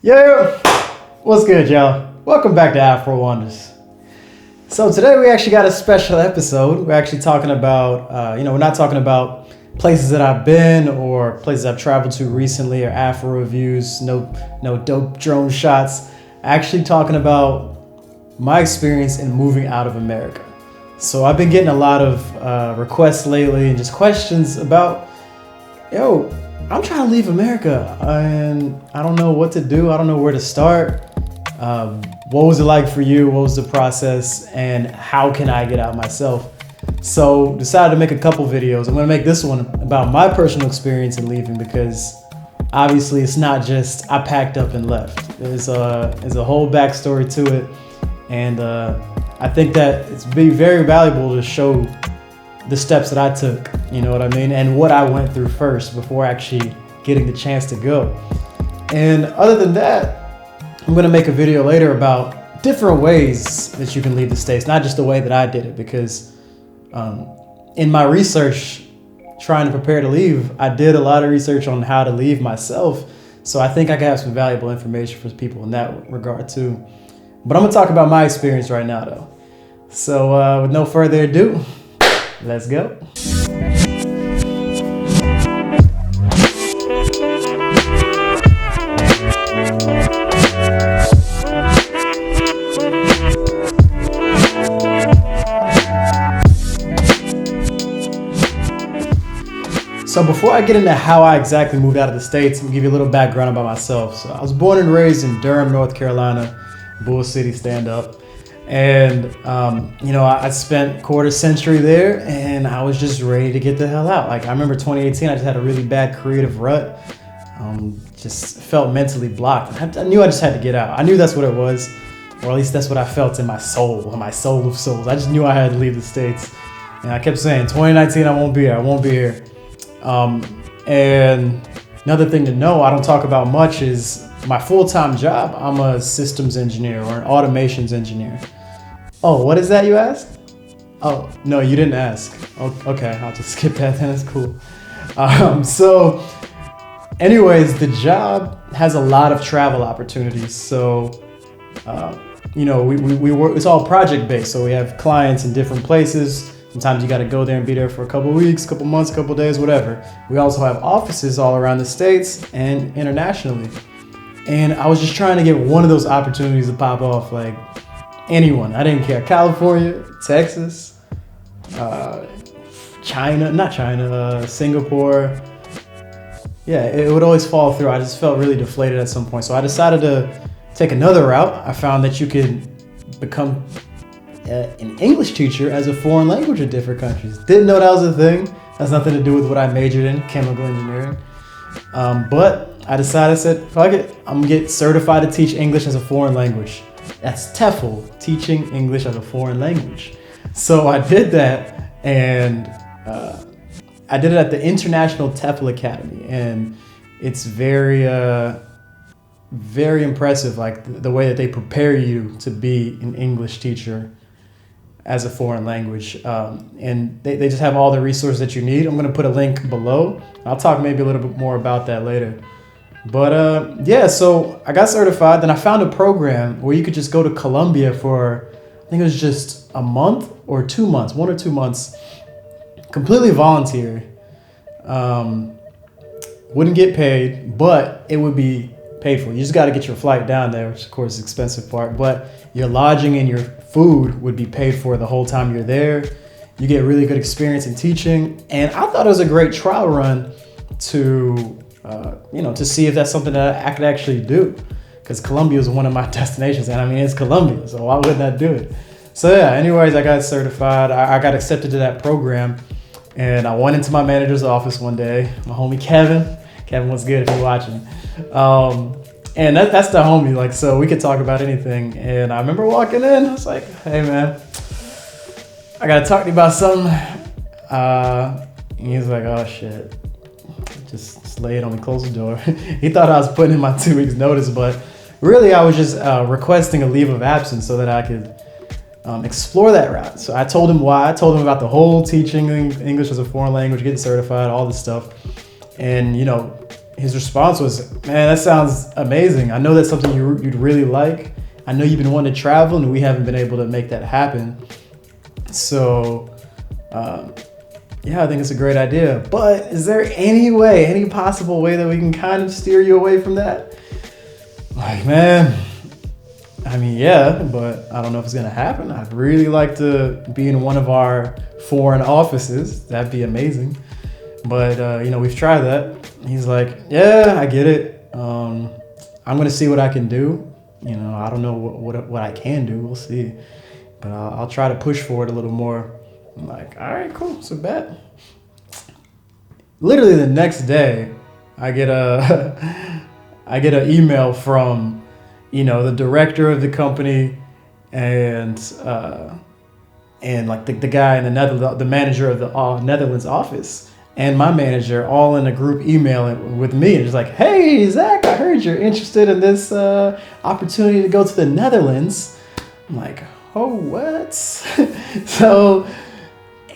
Yo, what's good, y'all? Welcome back to Afro Wonders. So today we actually got a special episode. We're actually talking about, we're not talking about places that I've been or places I've traveled to recently or Afro reviews, no dope drone shots. Actually talking about my experience in moving out of America. So I've been getting a lot of requests lately and just questions about, I'm trying to leave America and I don't know what to do. I don't know where to start. What was it like for you? What was the process? And how can I get out myself? So decided to make a couple videos. I'm gonna make this one about my personal experience in leaving because obviously it's not just I packed up and left. There's a whole backstory to it. And I think that it's be very valuable to show the steps that I took, you know what I mean? And what I went through first before actually getting the chance to go. And other than that, I'm gonna make a video later about different ways that you can leave the States, not just the way that I did it, because in my research, trying to prepare to leave, I did a lot of research on how to leave myself. So I think I can have some valuable information for people in that regard too. But I'm gonna talk about my experience right now though. So with no further ado, let's go. So before I get into how I exactly moved out of the States, I'm gonna give you a little background about myself. So I was born and raised in Durham, North Carolina, Bull City, stand up. And, I spent quarter century there and I was just ready to get the hell out. Like I remember 2018, I just had a really bad creative rut. Just felt mentally blocked. I knew I just had to get out. I knew that's what it was, or at least that's what I felt in my soul of souls. I just knew I had to leave the States. And I kept saying, 2019, I won't be here. And another thing to know, I don't talk about much, is my full-time job. I'm a systems engineer or an automations engineer. Oh, what is that, you ask? Oh, no, you didn't ask. Oh, okay, I'll just skip that then, that's cool. So anyways, the job has a lot of travel opportunities. So, we work, it's all project-based. So we have clients in different places. Sometimes you got to go there and be there for a couple of weeks, couple months, couple days, whatever. We also have offices all around the States and internationally. And I was just trying to get one of those opportunities to pop off, like anyone. I didn't care. California, Texas, Singapore. Yeah, it would always fall through. I just felt really deflated at some point. So I decided to take another route. I found that you could become an English teacher as a foreign language in different countries. Didn't know that was a thing. Has nothing to do with what I majored in, chemical engineering. But I said, fuck it, I'm gonna get certified to teach English as a foreign language. That's TEFL, teaching English as a foreign language. So I did that, and I did it at the International TEFL Academy, and it's very impressive, like the way that they prepare you to be an English teacher as a foreign language. And they just have all the resources that you need. I'm gonna put a link below. I'll talk maybe a little bit more about that later. But so I got certified. Then I found a program where you could just go to Colombia for, I think it was just a month or 2 months, 1 or 2 months, completely voluntary. Wouldn't get paid, but it would be paid for. You just got to get your flight down there, which of course is the expensive part, but your lodging and your food would be paid for the whole time you're there. You get really good experience in teaching. And I thought it was a great trial run to see if that's something that I could actually do, because Colombia is one of my destinations, and I mean, it's Colombia, so why wouldn't I do it? So yeah, anyways, I got certified. I got accepted to that program, and I went into my manager's office one day, my homie Kevin. Kevin, what's good if you're watching? And that's the homie, like, so we could talk about anything. And I remember walking in, I was like, hey man, I gotta talk to you about something. And he was like, oh shit. Just lay it on me, close the door. He thought I was putting in my 2 weeks notice, but really I was just requesting a leave of absence so that I could explore that route. So I told him why. I told him about the whole teaching English as a foreign language, getting certified, all this stuff. And his response was, man, that sounds amazing. I know that's something you'd really like. I know you've been wanting to travel and we haven't been able to make that happen. So, yeah, I think it's a great idea. But is there any possible way that we can kind of steer you away from that? Like, man, I mean, yeah, but I don't know if it's going to happen. I'd really like to be in one of our foreign offices. That'd be amazing. But, we've tried that. He's like, yeah, I get it. I'm going to see what I can do. I don't know what I can do. We'll see. But I'll try to push for it a little more. I'm like, all right, cool. So bet. Literally the next day, I get an email from, the director of the company and like the guy in the manager of the Netherlands office and my manager all in a group email with me. And it's like, hey, Zach, I heard you're interested in this opportunity to go to the Netherlands. I'm like, oh, what? So,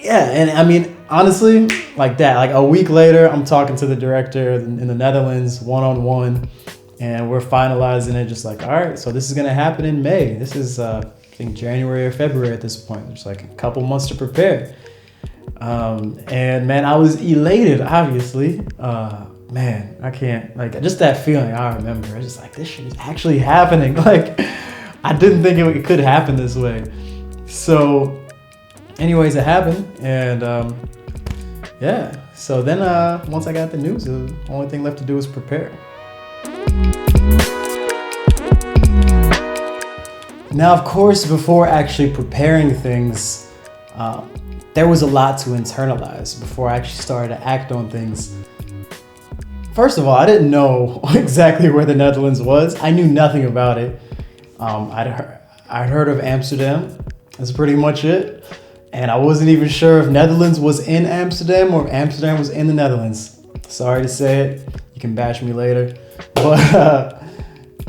yeah. And I mean, honestly, like that, like a week later, I'm talking to the director in the Netherlands one-on-one, and we're finalizing it. Just like, all right, so this is going to happen in May. This is, I think, January or February at this point. There's like a couple months to prepare. And man, I was elated, obviously. Man, I can't, like, just that feeling I remember. I was just like, this shit is actually happening. Like, I didn't think it could happen this way. So anyways, it happened. And yeah, so then once I got the news, the only thing left to do was prepare. Now, of course, before actually preparing things, there was a lot to internalize before I actually started to act on things. First of all, I didn't know exactly where the Netherlands was. I knew nothing about it. I'd heard of Amsterdam. That's pretty much it. And I wasn't even sure if Netherlands was in Amsterdam or if Amsterdam was in the Netherlands. Sorry to say it. You can bash me later. But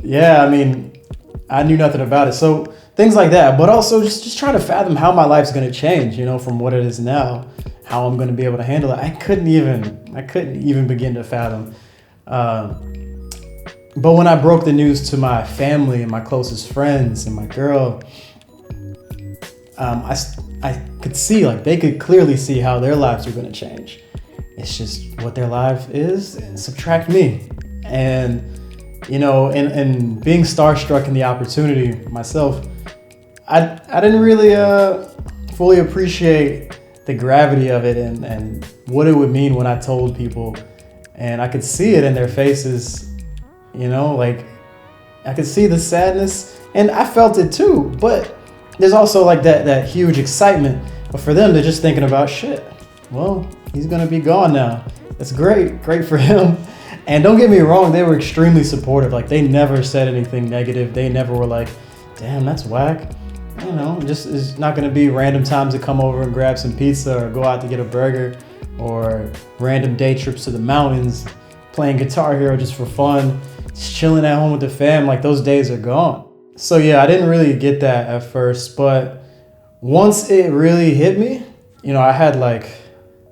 yeah, I mean, I knew nothing about it. So things like that. But also just trying to fathom how my life's going to change, from what it is now, how I'm going to be able to handle it. I couldn't even begin to fathom. But when I broke the news to my family and my closest friends and my girl, I could see, like, they could clearly see how their lives are going to change. It's just what their life is, and subtract me. And, and being starstruck in the opportunity myself, I didn't really fully appreciate the gravity of it and what it would mean when I told people. And I could see it in their faces, like I could see the sadness, and I felt it too. But there's also like that huge excitement. But for them, they're just thinking about, shit, well, he's going to be gone now. That's great for him. And don't get me wrong, they were extremely supportive. Like, they never said anything negative. They never were like, damn, that's whack. Just it's not going to be random times to come over and grab some pizza or go out to get a burger, or random day trips to the mountains, playing Guitar Hero just for fun, just chilling at home with the fam. Like, those days are gone. So yeah, I didn't really get that at first, but once it really hit me, I had like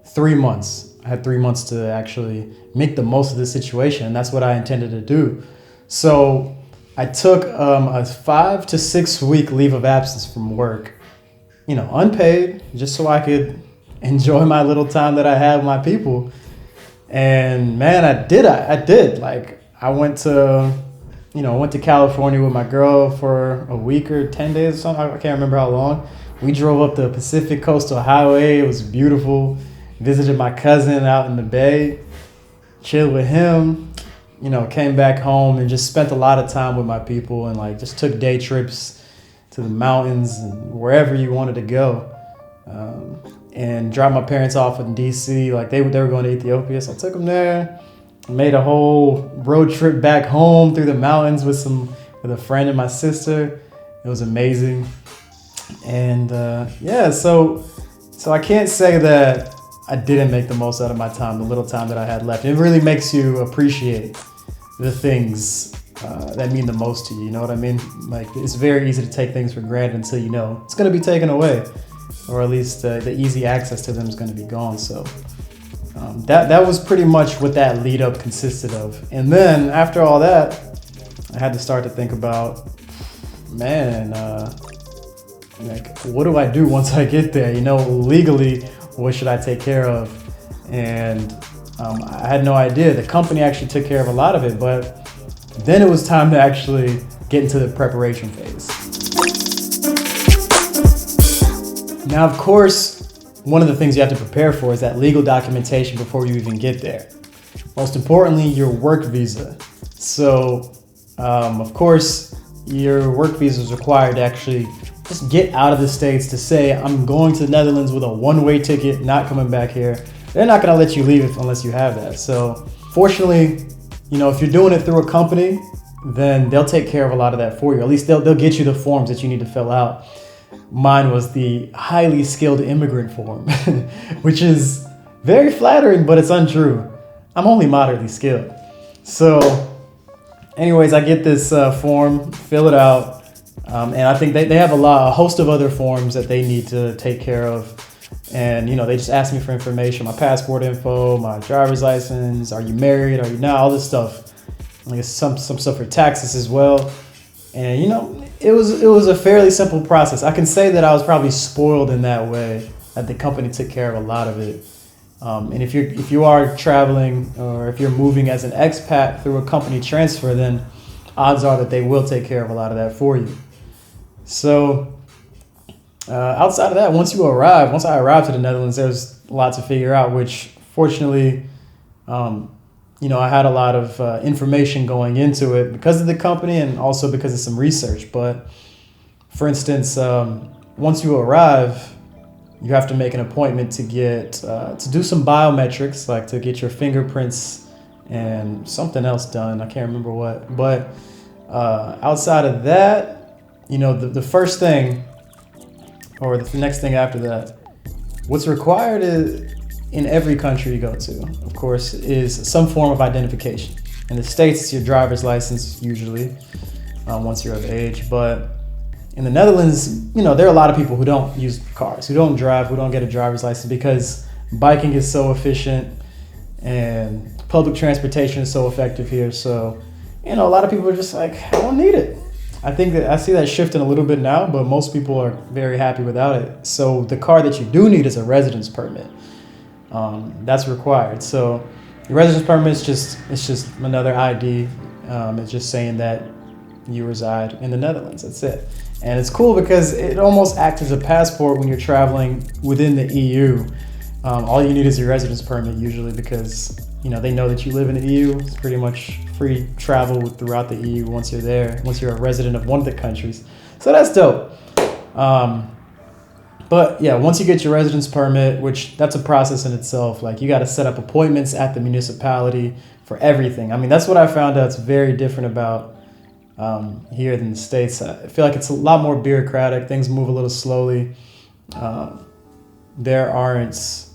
3 months. I had 3 months to actually make the most of the situation, and that's what I intended to do. So I took a 5 to 6 week leave of absence from work, unpaid, just so I could enjoy my little time that I had with my people. And man, I did. Like, I went to California with my girl for a week or 10 days or something. I can't remember how long. We drove up the Pacific Coastal Highway. It was beautiful. Visited my cousin out in the Bay, chilled with him, came back home and just spent a lot of time with my people, and like just took day trips to the mountains and wherever you wanted to go. And dropped my parents off in DC. Like, they were going to Ethiopia, so I took them there. Made a whole road trip back home through the mountains with a friend and my sister. It was amazing. And yeah, so I can't say that I didn't make the most out of my time, the little time that I had left. It really makes you appreciate the things that mean the most to you. You know what I mean? Like, it's very easy to take things for granted until it's going to be taken away, or at least the easy access to them is going to be gone. So That was pretty much what that lead up consisted of. And then after all that, I had to start to think about, man, like, what do I do once I get there? Legally, what should I take care of? And I had no idea. The company actually took care of a lot of it, but then it was time to actually get into the preparation phase. Now, of course, one of the things you have to prepare for is that legal documentation before you even get there. Most importantly, your work visa. So, of course, your work visa is required to actually just get out of the States, to say, I'm going to the Netherlands with a one-way ticket, not coming back here. They're not going to let you leave unless you have that. So, fortunately, if you're doing it through a company, then they'll take care of a lot of that for you. At least they'll get you the forms that you need to fill out. Mine was the highly skilled immigrant form, which is very flattering, but it's untrue. I'm only moderately skilled. So anyways, I get this form, fill it out, and I think they have a host of other forms that they need to take care of. And, they just ask me for information, my passport info, my driver's license, are you married, are you not, all this stuff. I guess some stuff for taxes as well. And, it was a fairly simple process. I can say that I was probably spoiled in that way, that the company took care of a lot of it. And if you are traveling, or if you're moving as an expat through a company transfer, then odds are that they will take care of a lot of that for you. So outside of that, once I arrived to the Netherlands, there's a lot to figure out, which fortunately, I had a lot of information going into it because of the company and also because of some research. But for instance, once you arrive, you have to make an appointment to do some biometrics, like to get your fingerprints and something else done. I can't remember what. But outside of that, the first thing, or the next thing after that, what's required in every country you go to, of course, is some form of identification. In the States, it's your driver's license, usually, once you're of age. But in the Netherlands, there are a lot of people who don't use cars, who don't drive, who don't get a driver's license, because biking is so efficient and public transportation is so effective here. So, a lot of people are just like, I don't need it. I think that I see that shifting a little bit now, but most people are very happy without it. So the car that you do need is a residence permit. That's required. So your residence permit is just another ID. It's just saying that you reside in the Netherlands. That's it. And it's cool because it almost acts as a passport when you're traveling within the EU. All you need is your residence permit usually, because they know that you live in the EU. It's pretty much free travel throughout the EU once you're there, once you're a resident of one of the countries. So that's dope. But yeah, once you get your residence permit, which that's a process in itself, like you got to set up appointments at the municipality for everything. I mean, that's what I found out. It's very different about here than the States. I feel like it's a lot more bureaucratic. Things move a little slowly. There aren't,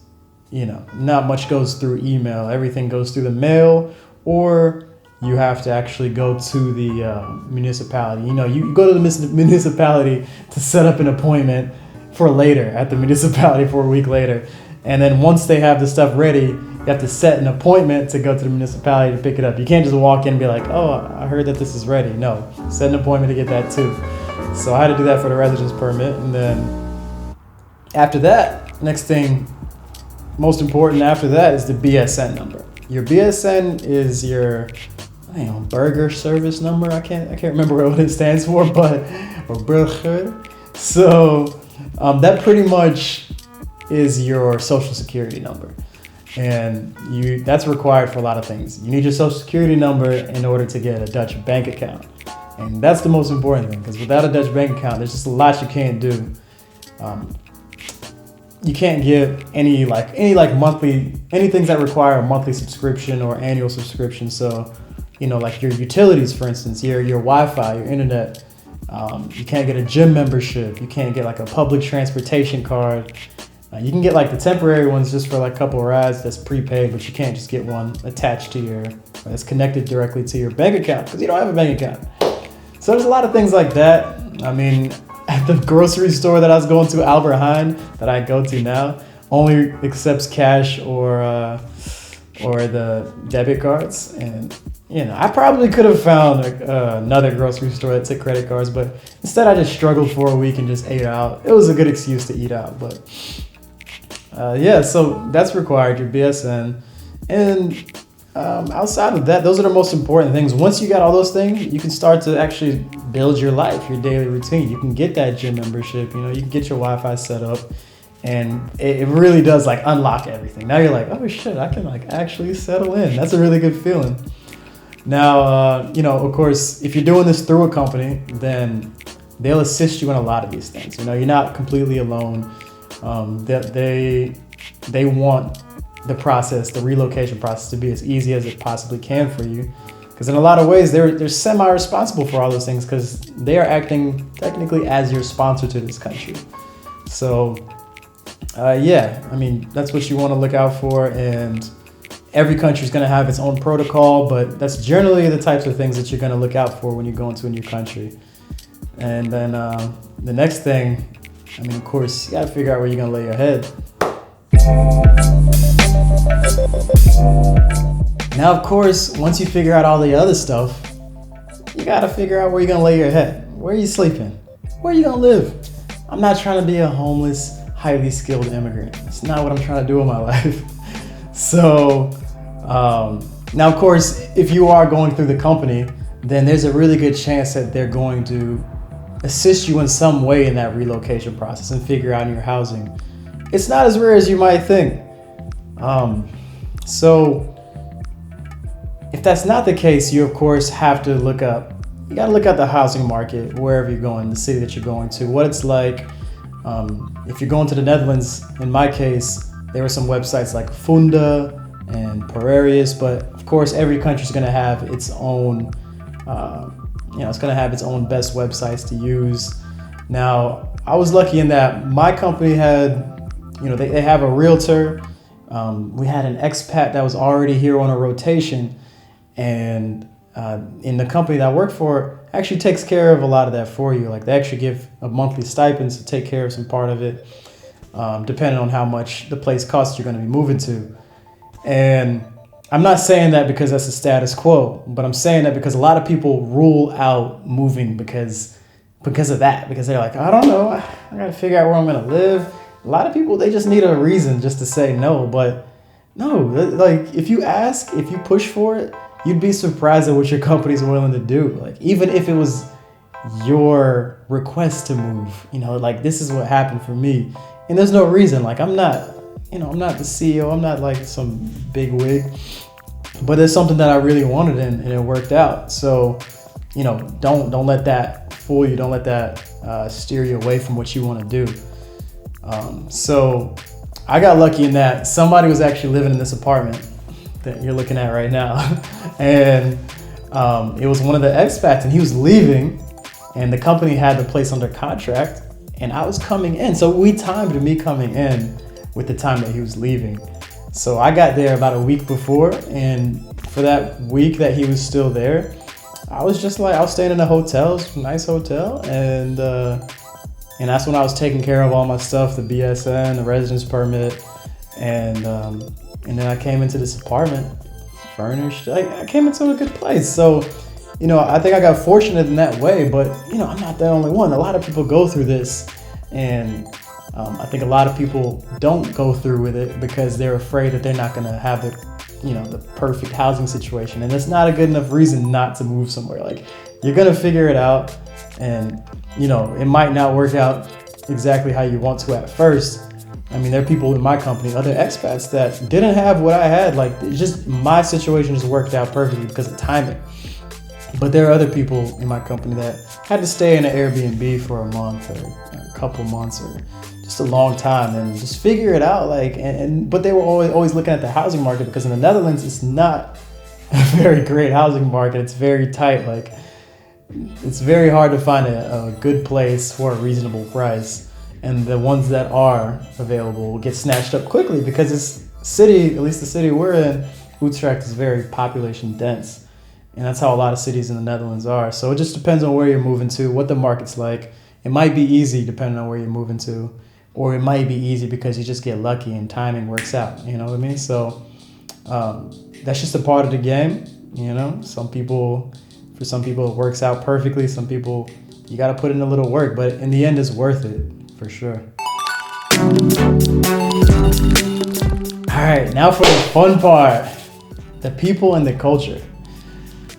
not much goes through email. Everything goes through the mail, or you have to actually go to the municipality. You go to the municipality to set up an appointment for later at the municipality for a week later. And then once they have the stuff ready, you have to set an appointment to go to the municipality to pick it up. You can't just walk in and be like, oh, I heard that this is ready. No, set an appointment to get that too. So I had to do that for the residence permit. And then after that, next thing, most important after that, is the BSN number. Your BSN is your burger service number. I can't remember what it stands for, or burger. So that pretty much is your social security number. And that's required for a lot of things. You need your social security number in order to get a Dutch bank account. And that's the most important thing, because without a Dutch bank account, there's just a lot you can't do. You can't get any things that require a monthly subscription or annual subscription. So, like your utilities, for instance, your Wi-Fi, your internet. You can't get a gym membership. You can't get like a public transportation card. You can get like the temporary ones just for like a couple of rides that's prepaid, but you can't just get one attached to that's connected directly to your bank account, because you don't have a bank account. So there's a lot of things like that. I mean, at the grocery store that I was going to, Albert Heijn, that I go to now, only accepts cash or the debit cards. And I probably could have found another grocery store that took credit cards, but instead I just struggled for a week and just ate out. It was a good excuse to eat out, but so that's required, your BSN. And outside of that, those are the most important things. Once you got all those things, you can start to actually build your life, your daily routine. You can get that gym membership, you can get your Wi-Fi set up, and it really does like unlock everything. Now you're like, oh shit, I can like actually settle in. That's a really good feeling. Now, of course, if you're doing this through a company, then they'll assist you in a lot of these things. You're not completely alone. They want the process, the relocation process, to be as easy as it possibly can for you. Because in a lot of ways, they're semi-responsible for all those things because they are acting technically as your sponsor to this country. So, that's what you want to look out for. And every country is going to have its own protocol, but that's generally the types of things that you're going to look out for when you go into a new country. And then the next thing, of course, you got to figure out where you're going to lay your head. Now, of course, once you figure out all the other stuff, you got to figure out where you're going to lay your head. Where are you sleeping? Where are you going to live? I'm not trying to be a homeless, highly skilled immigrant. It's not what I'm trying to do in my life. So, now, of course, if you are going through the company, then there's a really good chance that they're going to assist you in some way in that relocation process and figure out your housing. It's not as rare as you might think. So if that's not the case, you of course have to you got to look at the housing market wherever you're going, the city that you're going to, what it's like. If you're going to the Netherlands, in my case, there were some websites like Funda and Perarius, but of course every country is going to have its own, it's going to have its own best websites to use. Now, I was lucky in that my company had, they have a realtor. We had an expat that was already here on a rotation, and in the company that I work for actually takes care of a lot of that for you. Like they actually give a monthly stipend to take care of some part of it, depending on how much the place costs you're going to be moving to. And I'm not saying that because that's the status quo, but I'm saying that because a lot of people rule out moving because of that, because they're like, I don't know, I got to figure out where I'm going to live. A lot of people, they just need a reason just to say no. But no, like if you ask, if you push for it, you'd be surprised at what your company's willing to do. Like even if it was your request to move, like this is what happened for me. And there's no reason. Like I'm not the CEO. I'm not like some big wig. But it's something that I really wanted and it worked out. So, don't let that fool you. Don't let that steer you away from what you want to do. So I got lucky in that somebody was actually living in this apartment that you're looking at right now. And it was one of the expats and he was leaving and the company had the place under contract and I was coming in. So we timed me coming in with the time that he was leaving. So I got there about a week before, and for that week that he was still there, I was staying in a hotel, nice hotel, and that's when I was taking care of all my stuff, the BSN, the residence permit, and then I came into this apartment, furnished. I came into a good place. So, I think I got fortunate in that way, but I'm not the only one. A lot of people go through this, and I think a lot of people don't go through with it because they're afraid that they're not going to have the perfect housing situation. And that's not a good enough reason not to move somewhere. Like you're going to figure it out and, it might not work out exactly how you want to at first. There are people in my company, other expats that didn't have what I had. Like it's just my situation just worked out perfectly because of timing. But there are other people in my company that had to stay in an Airbnb for a month or a couple months or just a long time and just figure it out. But they were always looking at the housing market because in the Netherlands, it's not a very great housing market. It's very tight. Like it's very hard to find a good place for a reasonable price. And the ones that are available will get snatched up quickly because this city, at least the city we're in, Utrecht is very population dense. And that's how a lot of cities in the Netherlands are. So it just depends on where you're moving to, what the market's like. It might be easy depending on where you're moving to. or it might be easy because you just get lucky and timing works out. You know what I mean? So that's just a part of the game. You know, for some people it works out perfectly. Some people, you got to put in a little work, but in the end it's worth it for sure. All right, now for the fun part, the people and the culture.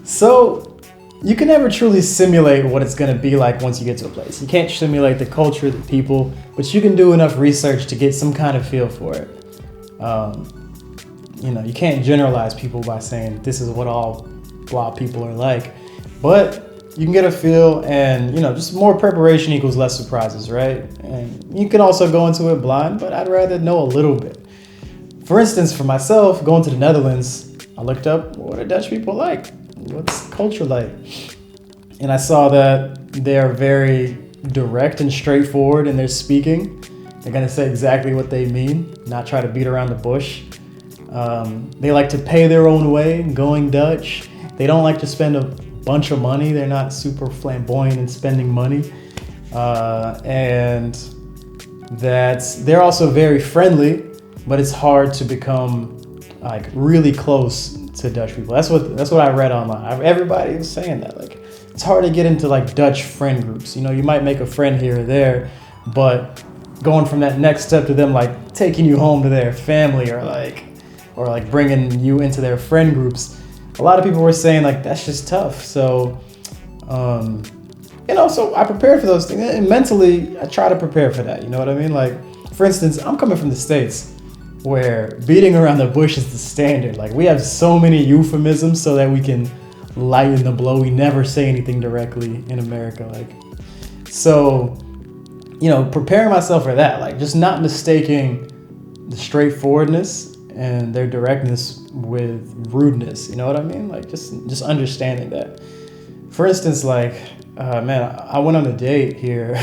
So you can never truly simulate what it's going to be like once you get to a place. You can't simulate the culture, the people, but you can do enough research to get some kind of feel for it. You know, you can't generalize people by saying this is what all blah people are like, but you can get a feel, and, you know, just more preparation equals less surprises, right? And you can also go into it blind, but I'd rather know a little bit. For instance, for myself, going to the Netherlands, I looked up, what are Dutch people like? What's culture like? And I saw that they're very direct and straightforward in their speaking. They're going to say exactly what they mean, not try to beat around the bush. They like to pay their own way, going Dutch. They don't like to spend a bunch of money. They're not super flamboyant in spending money. And they're also very friendly, but it's hard to become like really close to Dutch people. That's what I read online. Everybody was saying that, like, it's hard to get into like Dutch friend groups. You know, you might make a friend here or there, but going from that next step to them like taking you home to their family or like bringing you into their friend groups, a lot of people were saying like that's just tough. So you know, so I prepared for those things, and mentally I try to prepare for that. You know what I mean? Like, for instance, I'm coming from the States, where beating around the bush is the standard. Like, we have so many euphemisms so that we can lighten the blow. We never say anything directly in America. Like, so, you know, preparing myself for that, like just not mistaking the straightforwardness and their directness with rudeness. You know what I mean? Like, just understanding that. For instance, like, man, I went on a date here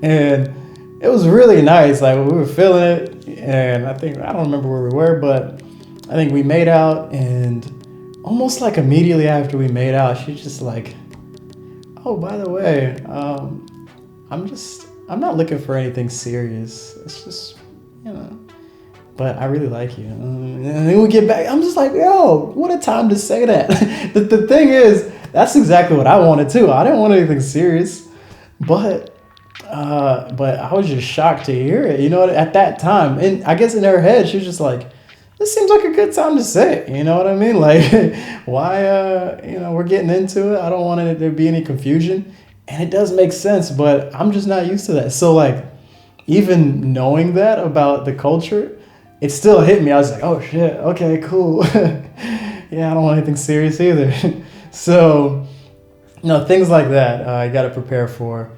and it was really nice. Like, we were feeling it, and I don't remember where we were, but I think we made out, and almost like immediately after we made out, she's just like, oh, by the way, I'm not looking for anything serious. It's just, you know, but I really like you. And then we get back, I'm just like, yo, what a time to say that. The thing is, that's exactly what I wanted too. I didn't want anything serious, but I was just shocked to hear it, you know, at that time. And I guess in her head, she was just like, this seems like a good time to say it. You know what I mean? Like, why, you know, we're getting into it. I don't want there to be any confusion. And it does make sense, but I'm just not used to that. So, like, even knowing that about the culture, it still hit me. I was like, oh, shit. Okay, cool. Yeah, I don't want anything serious either. So, you know, things like that you got to prepare for.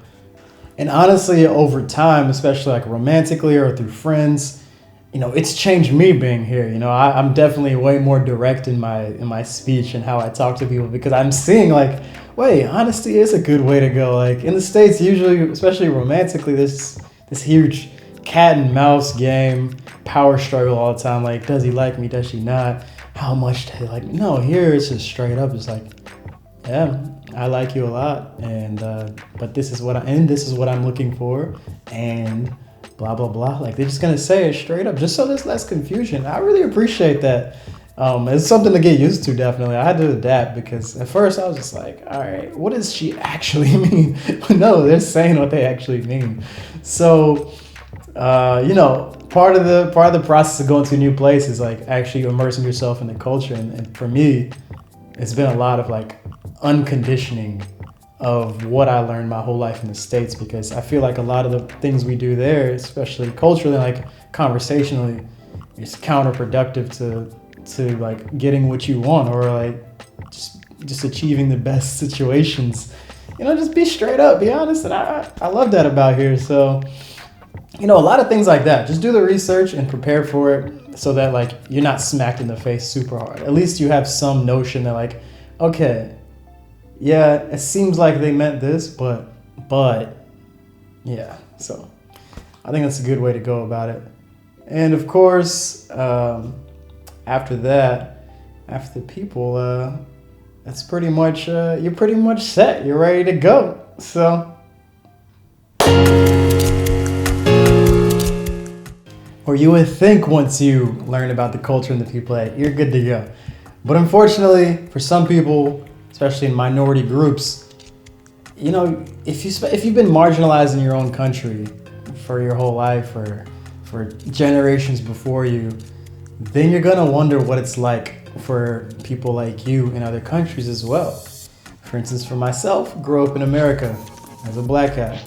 And honestly, over time, especially like romantically or through friends, you know, it's changed me being here. You know, I'm definitely way more direct in my speech and how I talk to people, because I'm seeing like, wait, honesty is a good way to go. Like, in the States, usually, especially romantically, there's this huge cat and mouse game, power struggle all the time. Like, does he like me? Does she not? How much do they like me? No, here it's just straight up. It's like, yeah, I like you a lot, and but this is what I'm looking for, and blah blah blah. Like, they're just gonna say it straight up, just so there's less confusion. I really appreciate that. It's something to get used to. Definitely, I had to adapt, because at first I was just like, all right, what does she actually mean? No, they're saying what they actually mean. So, you know, part of the process of going to a new place is like actually immersing yourself in the culture, and for me, it's been a lot of like unconditioning of what I learned my whole life in the States, because I feel like a lot of the things we do there, especially culturally, like conversationally, is counterproductive to like getting what you want, or like just achieving the best situations. You know, just be straight up, be honest, and I love that about here. So, you know, a lot of things like that. Just do the research and prepare for it, so that like you're not smacked in the face super hard. At least you have some notion that like, okay, yeah, it seems like they meant this, but yeah. So I think that's a good way to go about it. And of course, after that, after the people, that's pretty much, you're pretty much set. You're ready to go. So or you would think once you learn about the culture and the people, that you're good to go. But unfortunately, for some people, especially in minority groups, you know, if you've been marginalized in your own country for your whole life or for generations before you, then you're gonna wonder what it's like for people like you in other countries as well. For instance, for myself, grew up in America as a black guy,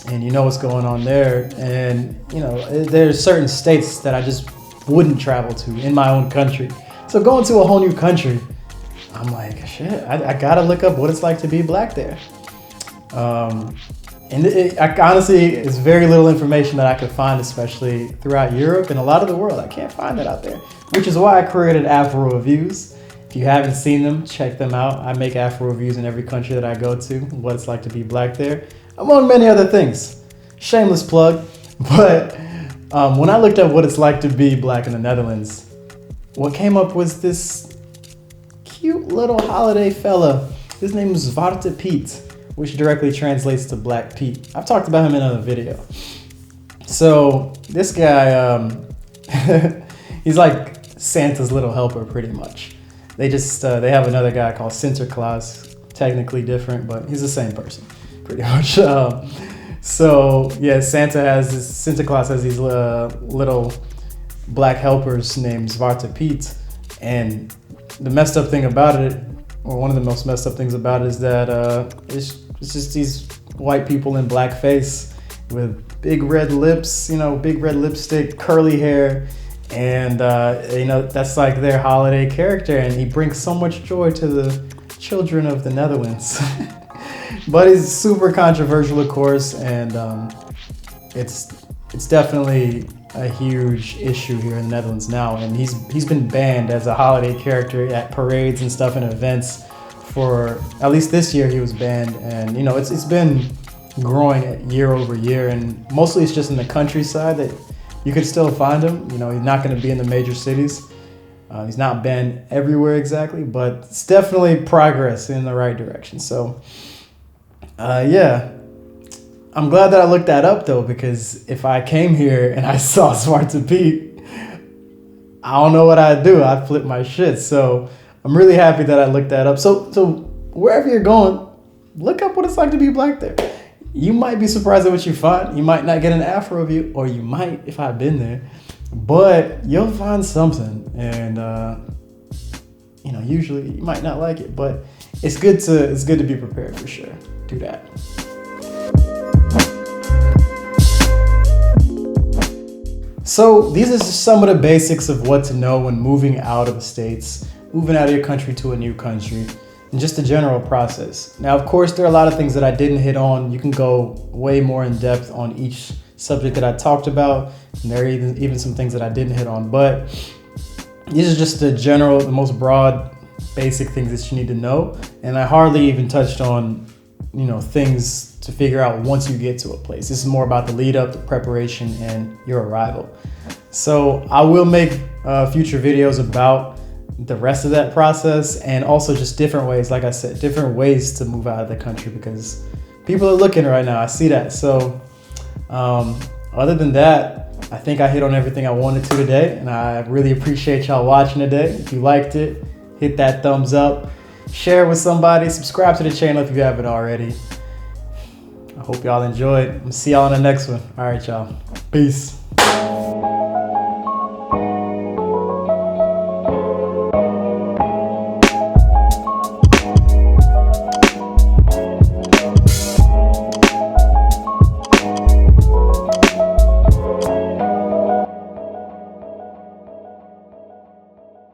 and you know what's going on there. And you know, there's certain states that I just wouldn't travel to in my own country. So going to a whole new country, I'm like, shit, I gotta look up what it's like to be black there. I honestly, it's very little information that I could find, especially throughout Europe and a lot of the world. I can't find that out there, which is why I created Afro Reviews. If you haven't seen them, check them out. I make Afro Reviews in every country that I go to, what it's like to be black there, among many other things. Shameless plug. But when I looked up what it's like to be black in the Netherlands, what came up was this cute little holiday fella. His name is Zwarte Piet, which directly translates to Black Pete. I've talked about him in another video. So this guy, he's like Santa's little helper pretty much. They have another guy called Sinterklaas, technically different, but he's the same person pretty much. So yeah, Sinterklaas has these little black helpers named Zwarte Piet, and the messed up thing about it, or one of the most messed up things about it, is that it's just these white people in blackface with big red lips, you know, big red lipstick, curly hair, and you know, that's like their holiday character, and he brings so much joy to the children of the Netherlands. But he's super controversial, of course, and it's definitely a huge issue here in the Netherlands now, and he's been banned as a holiday character at parades and stuff and events for at least this year. He was banned, and you know, it's been growing year over year, and mostly it's just in the countryside that you could still find him. You know, he's not going to be in the major cities. He's not banned everywhere exactly, but it's definitely progress in the right direction. So yeah, I'm glad that I looked that up though, because if I came here and I saw Zwarte Piet, I don't know what I'd do. I'd flip my shit. So I'm really happy that I looked that up. So wherever you're going, look up what it's like to be black there. You might be surprised at what you find. You might not get an Afro review, or you might if I've been there, but you'll find something. And you know, usually you might not like it, but it's good to be prepared for sure. Do that. So these are just some of the basics of what to know when moving out of the States, moving out of your country to a new country, and just the general process. Now, of course, there are a lot of things that I didn't hit on. You can go way more in depth on each subject that I talked about, and there are even some things that I didn't hit on, but these are just the most broad, basic things that you need to know. And I hardly even touched on, you know, things to figure out once you get to a place. This is more about the lead up, the preparation, and your arrival. So I will make future videos about the rest of that process, and also just different ways, like I said, different ways to move out of the country, because people are looking right now. I see that. So other than that, I think I hit on everything I wanted to today, and I really appreciate y'all watching today. If you liked it, hit that thumbs up, share it with somebody, subscribe to the channel if you haven't already. I hope y'all enjoyed. I'm gonna see y'all in the next one. All right, y'all. Peace.